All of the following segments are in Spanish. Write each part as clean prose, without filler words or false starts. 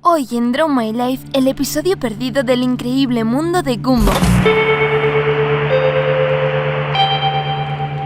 Hoy en Draw My Life, el episodio perdido del increíble mundo de Gumball.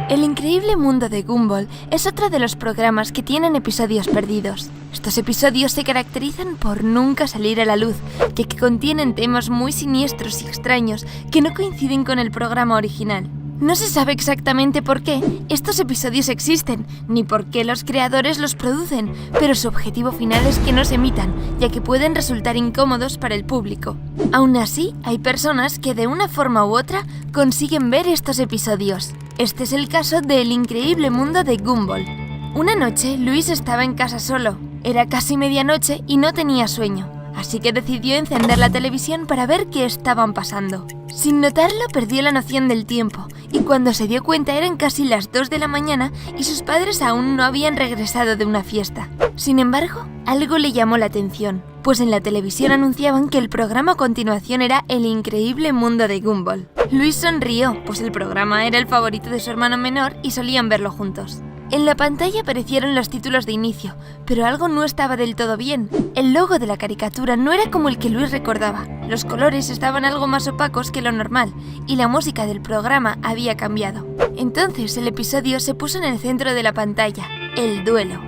El increíble mundo de Gumball es otro de los programas que tienen episodios perdidos. Estos episodios se caracterizan por nunca salir a la luz, ya que contienen temas muy siniestros y extraños que no coinciden con el programa original. No se sabe exactamente por qué estos episodios existen, ni por qué los creadores los producen, pero su objetivo final es que no se emitan, ya que pueden resultar incómodos para el público. Aún así, hay personas que de una forma u otra consiguen ver estos episodios. Este es el caso de El increíble mundo de Gumball. Una noche, Luis estaba en casa solo. Era casi medianoche y no tenía sueño, así que decidió encender la televisión para ver qué estaban pasando. Sin notarlo, perdió la noción del tiempo, y cuando se dio cuenta eran casi las 2 de la mañana y sus padres aún no habían regresado de una fiesta. Sin embargo, algo le llamó la atención, pues en la televisión anunciaban que el programa a continuación era El increíble mundo de Gumball. Luis sonrió, pues el programa era el favorito de su hermano menor y solían verlo juntos. En la pantalla aparecieron los títulos de inicio, pero algo no estaba del todo bien. El logo de la caricatura no era como el que Luis recordaba. Los colores estaban algo más opacos que lo normal, y la música del programa había cambiado. Entonces el episodio se puso en el centro de la pantalla, el duelo.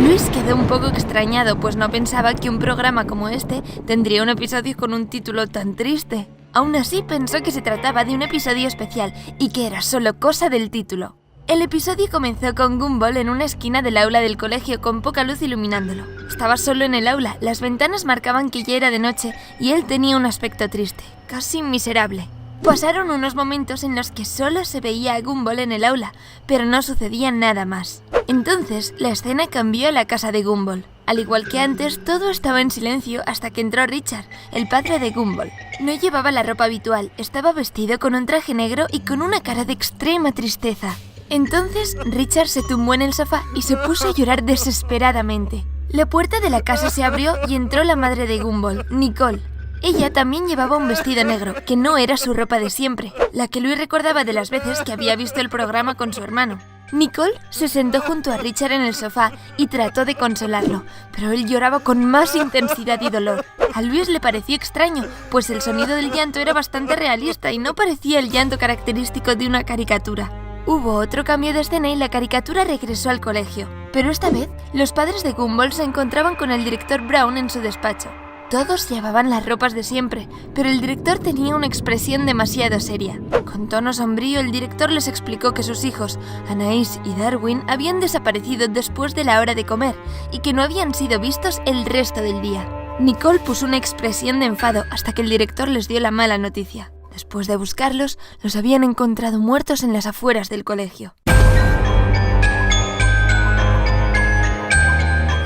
Luis quedó un poco extrañado, pues no pensaba que un programa como este tendría un episodio con un título tan triste. Aún así pensó que se trataba de un episodio especial y que era solo cosa del título. El episodio comenzó con Gumball en una esquina del aula del colegio con poca luz iluminándolo. Estaba solo en el aula, las ventanas marcaban que ya era de noche y él tenía un aspecto triste, casi miserable. Pasaron unos momentos en los que solo se veía a Gumball en el aula, pero no sucedía nada más. Entonces, la escena cambió a la casa de Gumball. Al igual que antes, todo estaba en silencio hasta que entró Richard, el padre de Gumball. No llevaba la ropa habitual, estaba vestido con un traje negro y con una cara de extrema tristeza. Entonces, Richard se tumbó en el sofá y se puso a llorar desesperadamente. La puerta de la casa se abrió y entró la madre de Gumball, Nicole. Ella también llevaba un vestido negro, que no era su ropa de siempre, la que Luis recordaba de las veces que había visto el programa con su hermano. Nicole se sentó junto a Richard en el sofá y trató de consolarlo, pero él lloraba con más intensidad y dolor. A Luis le pareció extraño, pues el sonido del llanto era bastante realista y no parecía el llanto característico de una caricatura. Hubo otro cambio de escena y la caricatura regresó al colegio, pero esta vez los padres de Gumball se encontraban con el director Brown en su despacho. Todos llevaban las ropas de siempre, pero el director tenía una expresión demasiado seria. Con tono sombrío, el director les explicó que sus hijos, Anaïs y Darwin, habían desaparecido después de la hora de comer y que no habían sido vistos el resto del día. Nicole puso una expresión de enfado hasta que el director les dio la mala noticia. Después de buscarlos, los habían encontrado muertos en las afueras del colegio.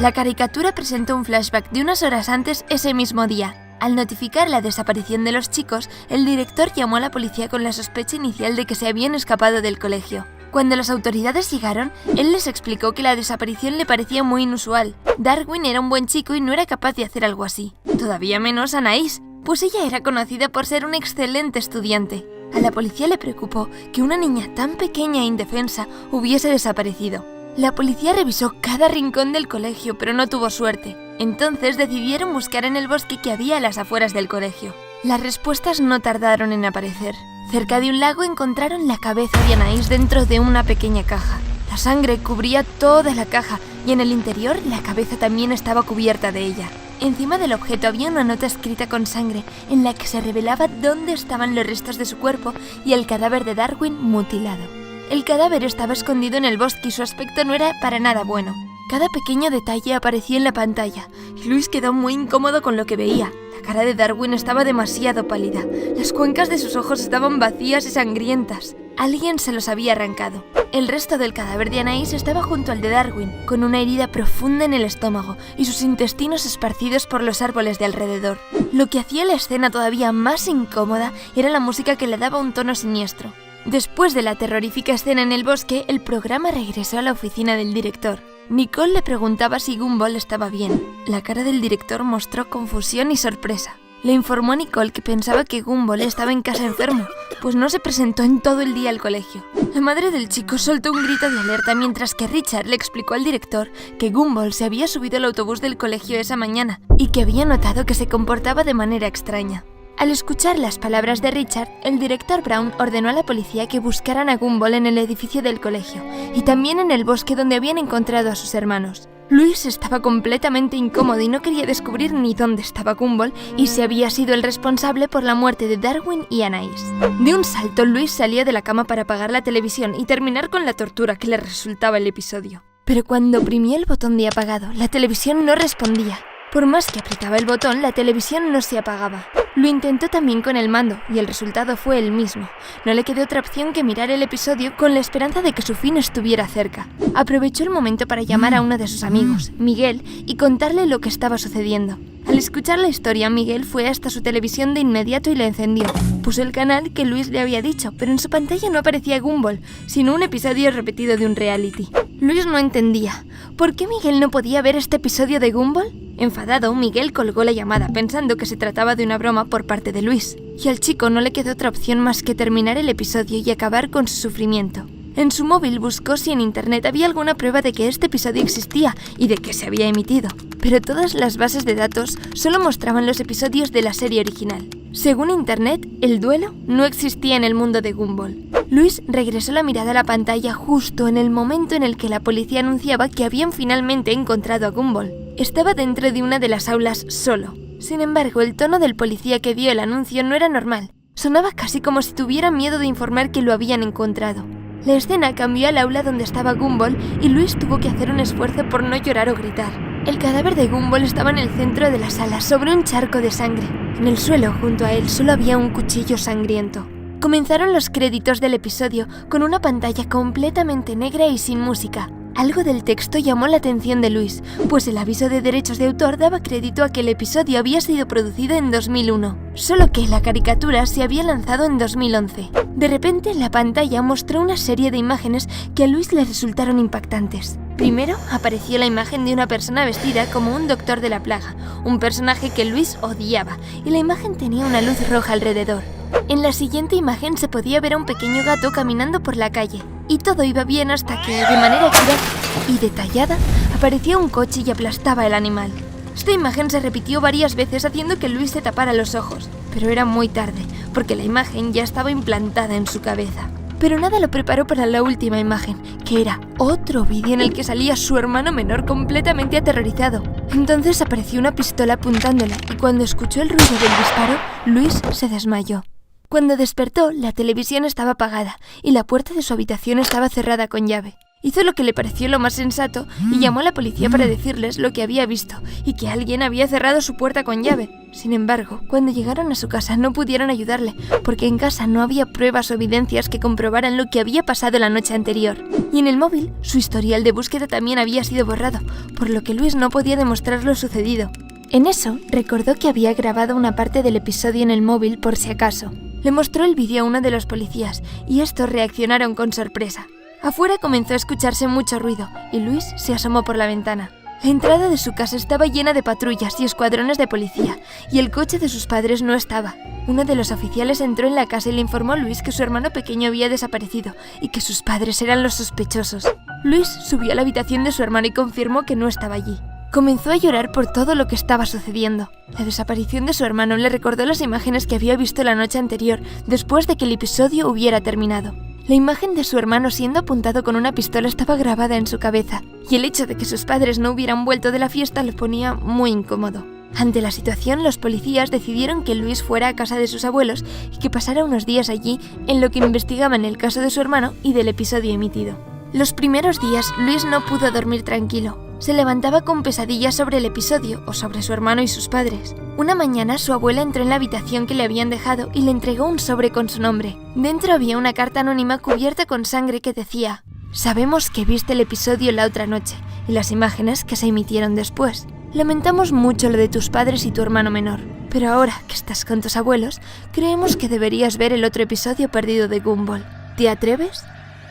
La caricatura presentó un flashback de unas horas antes ese mismo día. Al notificar la desaparición de los chicos, el director llamó a la policía con la sospecha inicial de que se habían escapado del colegio. Cuando las autoridades llegaron, él les explicó que la desaparición le parecía muy inusual. Darwin era un buen chico y no era capaz de hacer algo así. Todavía menos Anaïs, pues ella era conocida por ser una excelente estudiante. A la policía le preocupó que una niña tan pequeña e indefensa hubiese desaparecido. La policía revisó cada rincón del colegio, pero no tuvo suerte. Entonces decidieron buscar en el bosque que había a las afueras del colegio. Las respuestas no tardaron en aparecer. Cerca de un lago encontraron la cabeza de Anaïs dentro de una pequeña caja. La sangre cubría toda la caja y en el interior la cabeza también estaba cubierta de ella. Encima del objeto había una nota escrita con sangre en la que se revelaba dónde estaban los restos de su cuerpo y el cadáver de Darwin mutilado. El cadáver estaba escondido en el bosque y su aspecto no era para nada bueno. Cada pequeño detalle aparecía en la pantalla y Luis quedó muy incómodo con lo que veía. La cara de Darwin estaba demasiado pálida. Las cuencas de sus ojos estaban vacías y sangrientas. Alguien se los había arrancado. El resto del cadáver de Anaïs estaba junto al de Darwin, con una herida profunda en el estómago y sus intestinos esparcidos por los árboles de alrededor. Lo que hacía la escena todavía más incómoda era la música que le daba un tono siniestro. Después de la terrorífica escena en el bosque, el programa regresó a la oficina del director. Nicole le preguntaba si Gumball estaba bien. La cara del director mostró confusión y sorpresa. Le informó a Nicole que pensaba que Gumball estaba en casa enfermo, pues no se presentó en todo el día al colegio. La madre del chico soltó un grito de alerta mientras que Richard le explicó al director que Gumball se había subido al autobús del colegio esa mañana y que había notado que se comportaba de manera extraña. Al escuchar las palabras de Richard, el director Brown ordenó a la policía que buscaran a Gumball en el edificio del colegio y también en el bosque donde habían encontrado a sus hermanos. Louis estaba completamente incómodo y no quería descubrir ni dónde estaba Gumball y si había sido el responsable por la muerte de Darwin y Anais. De un salto, Louis salió de la cama para apagar la televisión y terminar con la tortura que le resultaba el episodio. Pero cuando oprimió el botón de apagado, la televisión no respondía. Por más que apretaba el botón, la televisión no se apagaba. Lo intentó también con el mando y el resultado fue el mismo. No le quedó otra opción que mirar el episodio con la esperanza de que su fin estuviera cerca. Aprovechó el momento para llamar a uno de sus amigos, Miguel, y contarle lo que estaba sucediendo. Al escuchar la historia, Miguel fue hasta su televisión de inmediato y la encendió. Puso el canal que Louis le había dicho, pero en su pantalla no aparecía Gumball, sino un episodio repetido de un reality. Louis no entendía. ¿Por qué Miguel no podía ver este episodio de Gumball? Enfadado, Miguel colgó la llamada pensando que se trataba de una broma por parte de Louis, y al chico no le quedó otra opción más que terminar el episodio y acabar con su sufrimiento. En su móvil buscó si en internet había alguna prueba de que este episodio existía y de que se había emitido, pero todas las bases de datos solo mostraban los episodios de la serie original. Según internet, el duelo no existía en el mundo de Gumball. Louis regresó la mirada a la pantalla justo en el momento en el que la policía anunciaba que habían finalmente encontrado a Gumball. Estaba dentro de una de las aulas solo. Sin embargo, el tono del policía que dio el anuncio no era normal. Sonaba casi como si tuviera miedo de informar que lo habían encontrado. La escena cambió al aula donde estaba Gumball y Louis tuvo que hacer un esfuerzo por no llorar o gritar. El cadáver de Gumball estaba en el centro de la sala, sobre un charco de sangre. En el suelo, junto a él, solo había un cuchillo sangriento. Comenzaron los créditos del episodio con una pantalla completamente negra y sin música. Algo del texto llamó la atención de Louis, pues el aviso de derechos de autor daba crédito a que el episodio había sido producido en 2001, solo que la caricatura se había lanzado en 2011. De repente, la pantalla mostró una serie de imágenes que a Louis le resultaron impactantes. Primero, apareció la imagen de una persona vestida como un doctor de la plaga, un personaje que Louis odiaba, y la imagen tenía una luz roja alrededor. En la siguiente imagen se podía ver a un pequeño gato caminando por la calle, y todo iba bien hasta que, de manera gráfica y detallada, aparecía un coche y aplastaba al animal. Esta imagen se repitió varias veces haciendo que Louis se tapara los ojos, pero era muy tarde, porque la imagen ya estaba implantada en su cabeza. Pero nada lo preparó para la última imagen, que era otro vídeo en el que salía su hermano menor completamente aterrorizado. Entonces apareció una pistola apuntándole y cuando escuchó el ruido del disparo, Louis se desmayó. Cuando despertó, la televisión estaba apagada y la puerta de su habitación estaba cerrada con llave. Hizo lo que le pareció lo más sensato y llamó a la policía para decirles lo que había visto y que alguien había cerrado su puerta con llave. Sin embargo, cuando llegaron a su casa no pudieron ayudarle, porque en casa no había pruebas o evidencias que comprobaran lo que había pasado la noche anterior. Y en el móvil, su historial de búsqueda también había sido borrado, por lo que Louis no podía demostrar lo sucedido. En eso, recordó que había grabado una parte del episodio en el móvil por si acaso. Le mostró el vídeo a uno de los policías y estos reaccionaron con sorpresa. Afuera comenzó a escucharse mucho ruido y Louis se asomó por la ventana. La entrada de su casa estaba llena de patrullas y escuadrones de policía y el coche de sus padres no estaba. Uno de los oficiales entró en la casa y le informó a Louis que su hermano pequeño había desaparecido y que sus padres eran los sospechosos. Louis subió a la habitación de su hermano y confirmó que no estaba allí. Comenzó a llorar por todo lo que estaba sucediendo. La desaparición de su hermano le recordó las imágenes que había visto la noche anterior, después de que el episodio hubiera terminado. La imagen de su hermano siendo apuntado con una pistola estaba grabada en su cabeza, y el hecho de que sus padres no hubieran vuelto de la fiesta lo ponía muy incómodo. Ante la situación, los policías decidieron que Louis fuera a casa de sus abuelos y que pasara unos días allí en lo que investigaban el caso de su hermano y del episodio emitido. Los primeros días, Louis no pudo dormir tranquilo. Se levantaba con pesadillas sobre el episodio o sobre su hermano y sus padres. Una mañana su abuela entró en la habitación que le habían dejado y le entregó un sobre con su nombre. Dentro había una carta anónima cubierta con sangre que decía: «Sabemos que viste el episodio la otra noche y las imágenes que se emitieron después. Lamentamos mucho lo de tus padres y tu hermano menor, pero ahora que estás con tus abuelos, creemos que deberías ver el otro episodio perdido de Gumball. ¿Te atreves?».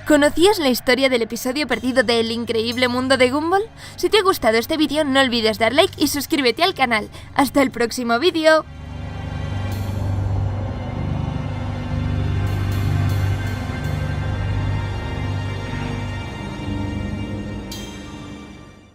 ¿Conocías la historia del episodio perdido de El increíble mundo de Gumball? Si te ha gustado este vídeo, no olvides dar like y suscríbete al canal. ¡Hasta el próximo vídeo!